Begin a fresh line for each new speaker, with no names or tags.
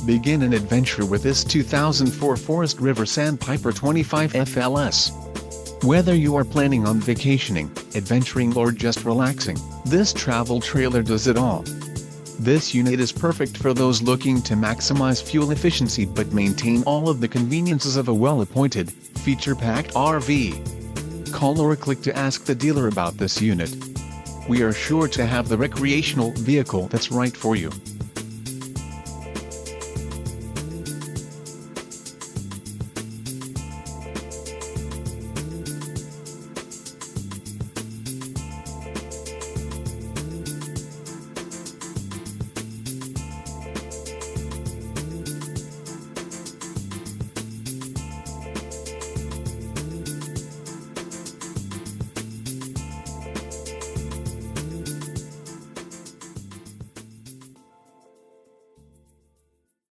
Begin an adventure with this 2004 Forest River Sandpiper 25 FLS. Whether you are planning on vacationing, adventuring or just relaxing, this travel trailer does it all. This unit is perfect for those looking to maximize fuel efficiency but maintain all of the conveniences of a well-appointed, feature-packed RV. Call or click to ask the dealer about this unit. We are sure to have the recreational vehicle that's right for you.